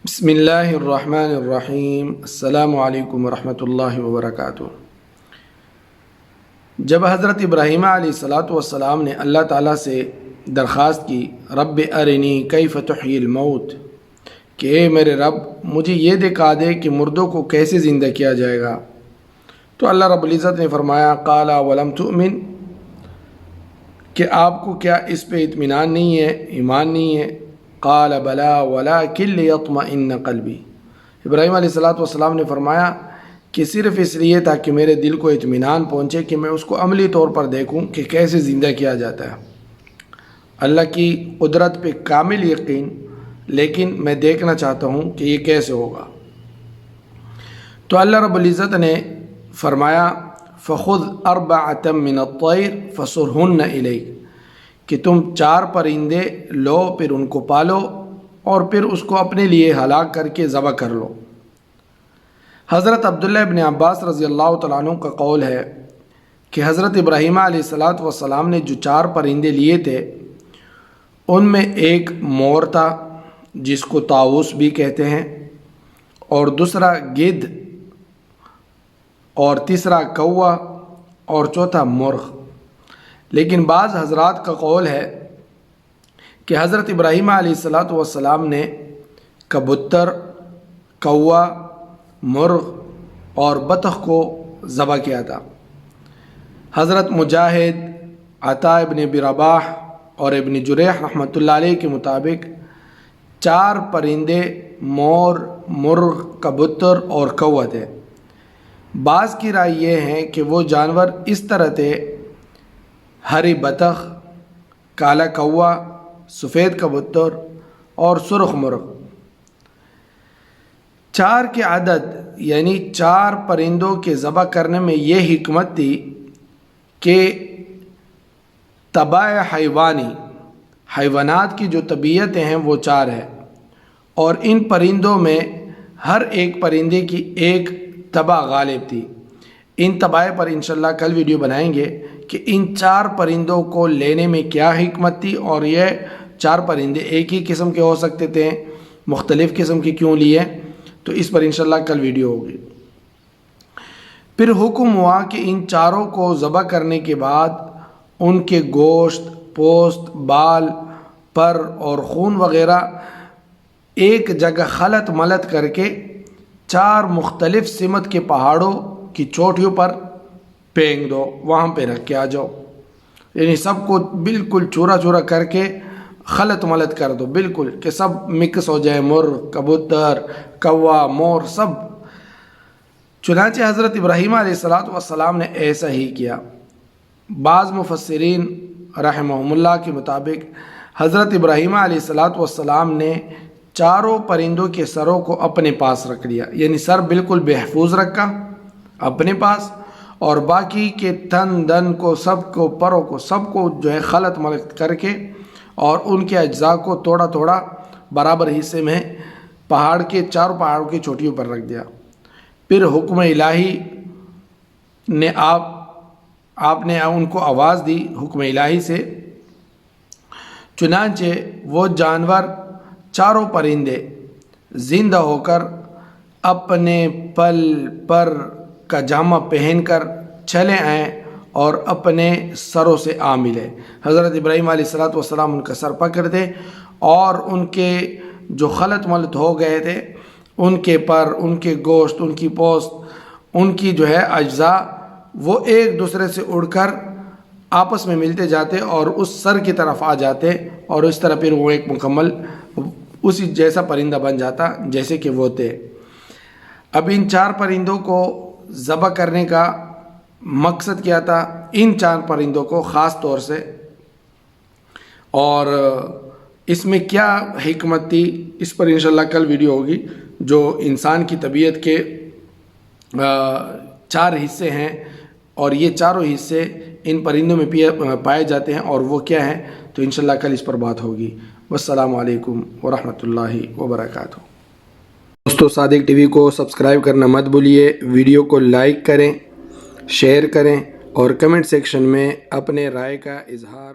بسم اللہ الرحمن الرحیم۔ السلام علیکم ورحمۃ اللہ وبرکاتہ۔ جب حضرت ابراہیم علیہ السلام نے اللہ تعالیٰ سے درخواست کی رب ارنی کیف تحیی الموت، کہ اے میرے رب مجھے یہ دکھا دے کہ مردوں کو کیسے زندہ کیا جائے گا، تو اللہ رب العزت نے فرمایا قال ولم تؤمن، کہ آپ کو کیا اس پہ اطمینان نہیں ہے، ایمان نہیں ہے؟ قال بلا ولکن لیطمئن قلبی، ابراہیم علیہ السلام نے فرمایا کہ صرف اس لیے تاکہ میرے دل کو اطمینان پہنچے کہ میں اس کو عملی طور پر دیکھوں کہ کیسے زندہ کیا جاتا ہے۔ اللہ کی قدرت پہ کامل یقین، لیکن میں دیکھنا چاہتا ہوں کہ یہ کیسے ہوگا۔ تو اللہ رب العزت نے فرمایا فخذ اربعۃ من الطیر فصرہن الیک، کہ تم 4 پرندے لو، پھر ان کو پالو اور پھر اس کو اپنے لیے ہلاک کر کے ذبح کر لو۔ حضرت عبداللہ ابن عباس رضی اللہ تعالیٰ عنہ کا قول ہے کہ حضرت ابراہیم علیہ السلام نے جو 4 پرندے لیے تھے ان میں ایک مور تھا جس کو طاؤس بھی کہتے ہیں، اور دوسرا گدھ، اور تیسرا کوا، اور چوتھا مرغ۔ لیکن بعض حضرات کا قول ہے کہ حضرت ابراہیم علیہ السلام نے کبوتر، کوا، مرغ اور بطخ کو ذبح کیا تھا۔ حضرت مجاہد، عطا ابن ابی رباح اور ابن جریح رحمۃ اللہ علیہ کے مطابق 4 پرندے مور، مرغ، کبوتر اور کوا تھے۔ بعض کی رائے یہ ہے کہ وہ جانور اس طرح تھے: ہری بطخ، کالا کوا، سفید کبوتر اور سرخ مرغ۔ 4 کے عدد یعنی 4 پرندوں کے ذبح کرنے میں یہ حکمت تھی کہ طبع حیوانی، حیوانات کی جو طبیعتیں ہیں وہ 4 ہیں، اور ان پرندوں میں ہر ایک پرندے کی ایک طبع غالب تھی۔ ان طبع پر انشاءاللہ کل ویڈیو بنائیں گے کہ ان 4 پرندوں کو لینے میں کیا حکمت تھی، اور یہ 4 پرندے ایک ہی قسم کے ہو سکتے تھے، مختلف قسم کے کیوں لیے، تو اس پر انشاءاللہ کل ویڈیو ہوگی۔ پھر حکم ہوا کہ ان 4 کو ذبح کرنے کے بعد ان کے گوشت، پوست، بال، پر اور خون وغیرہ ایک جگہ خلط ملط کر کے 4 مختلف سمت کے پہاڑوں کی چوٹیوں پر پھینک دو، وہاں پہ رکھ کے آ جاؤ، یعنی سب کو بالکل چورا چورا کر کے خلط ملط کر دو، بالکل کہ سب مکس ہو جائے، مرغ، کبوتر، کوا، مور، سب۔ چنانچہ حضرت ابراہیم علیہ السلام نے ایسا ہی کیا۔ بعض مفسرین رحمہم اللہ کے مطابق حضرت ابراہیم علیہ السلام نے 4 پرندوں کے سروں کو اپنے پاس رکھ لیا، یعنی سر بالکل محفوظ رکھا اپنے پاس، اور باقی کے تن دن کو، سب کو، پروں کو، سب کو جو ہے خلط ملط کر کے اور ان کے اجزاء کو تھوڑا تھوڑا برابر حصے میں پہاڑ کے 4 پہاڑوں کی چوٹیوں پر رکھ دیا۔ پھر حکم الہی نے آپ نے ان کو آواز دی حکم الہی سے، چنانچہ وہ جانور 4 پرندے زندہ ہو کر اپنے پل پر کا جامہ پہن کر چلے آئیں اور اپنے سروں سے آ ملے۔ حضرت ابراہیم علیہ السلام ان کا سر پکڑتے اور ان کے جو خلط ملط ہو گئے تھے، ان کے پر، ان کے گوشت، ان کی پوست، ان کی جو ہے اجزاء، وہ ایک دوسرے سے اڑ کر آپس میں ملتے جاتے اور اس سر کی طرف آ جاتے، اور اس طرح پھر وہ ایک مکمل اسی جیسا پرندہ بن جاتا جیسے کہ وہ تھے۔ اب ان 4 پرندوں کو ذبح کرنے کا مقصد کیا تھا، ان 4 پرندوں کو خاص طور سے، اور اس میں کیا حکمت تھی اس پر انشاءاللہ کل ویڈیو ہوگی۔ جو انسان کی طبیعت کے 4 حصے ہیں، اور یہ 4 حصے ان پرندوں میں پائے جاتے ہیں، اور وہ کیا ہیں، تو انشاءاللہ کل اس پر بات ہوگی۔ والسلام علیکم ورحمۃ اللہ وبرکاتہ۔ دوستو، صادق ٹی وی کو سبسکرائب کرنا مت بھولیے، ویڈیو کو لائک کریں، شیئر کریں اور کمنٹ سیکشن میں اپنے رائے کا اظہار